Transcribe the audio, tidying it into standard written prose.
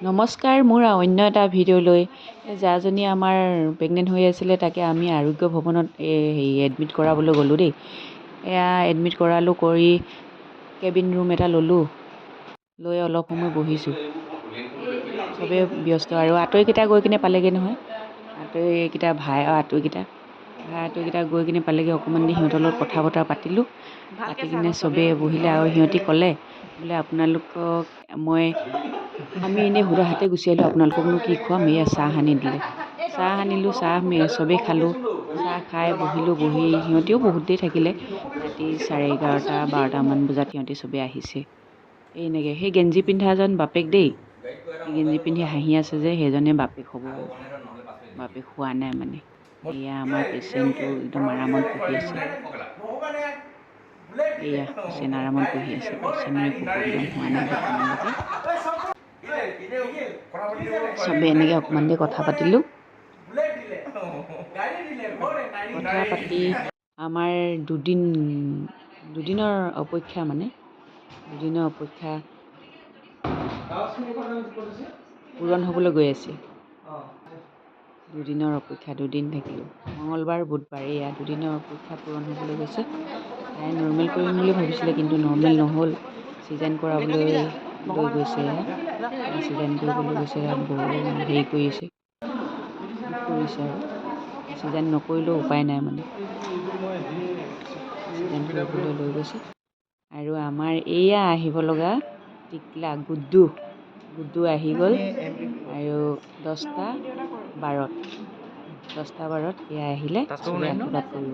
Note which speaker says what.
Speaker 1: নমস্কাৰ, মোৰ অন্য এটা ভিডিঅ'লৈ যাজনী আমাৰ প্ৰেগনেণ্ট হৈ আছিলে তাকে আমি আৰোগ্য ভৱনত এডমিট কৰাবলৈ গ'লোঁ দেই। এয়া এডমিট কৰালোঁ, কৰি কেবিন ৰুম এটা ল'লোঁ, লৈ অলপ সময় বহিছোঁ। চবেই ব্যস্ত আৰু আঁতৰিকেইটা গৈ কিনে পালেগৈ নহয়। আঁতৰিকেইটা গৈ কিনে পালেগৈ। অকণমান দেৰি সিহঁতৰ লগত কথা বতৰা পাতিলোঁ, পাতি কিনে চবেই বহিলে আৰু সিহঁতি ক'লে বোলে আমি এনেই সুধা হাতে গুচি আহিলোঁ, আপোনালোককনো কি খুৱাম। এয়া চাহ আনি দিলে, চাহ আনিলোঁ, চাহ চবেই খালোঁ। চাহ খাই বহিলোঁ, বহি সিহঁতেও বহুত দেৰি থাকিলে। ৰাতি 11:30-12টামান বজাত সিহঁতি চবেই আহিছে। এনেকৈ সেই গেঞ্জি পিন্ধাজন বাপেক দেই, সেই গেঞ্জি পিন্ধি হাঁহি আছে যে সেইজনে বাপেক হ'ব আৰু। বাপেক হোৱা নাই মানে। এয়া আমাৰ পেচেণ্টটো একদম আৰামত বহি আছে। এয়া পেচেণ্ট আৰামত বহি আছে। পেচেণ্টৰ একো প্ৰব্লেম হোৱা নাই বৰ্তমানলৈকে। চবেই এনেকৈ অকণমান দেৰি কথা পাতিলোঁ। কথা পাতি আমাৰ দুদিনৰ অপেক্ষা পূৰণ হ'বলৈ গৈ আছে। দুদিনৰ অপেক্ষা, দুদিন থাকিলোঁ। মঙলবাৰ, বুধবাৰ, এয়া দুদিনৰ অপেক্ষা পূৰণ হ'বলৈ গৈছে। তাই নৰ্মেল কৰিম বুলি ভাবিছিলে, কিন্তু নৰ্মেল নহ'ল। চিজান কৰাবলৈ লৈ গৈছে। চিজান কৰিবলৈ গৈছে, হেৰি কৰিছে আৰু চিজান নকৰিলেও উপায় নাই মানে। চিজান কৰিবলৈ লৈ গৈছে। আৰু আমাৰ এয়া আহিব লগা টিকলা গুড্ডু আহি গ'ল। আৰু 10:12 এয়া আহিলে, চবেই আশীৰ্বাদ কৰিব।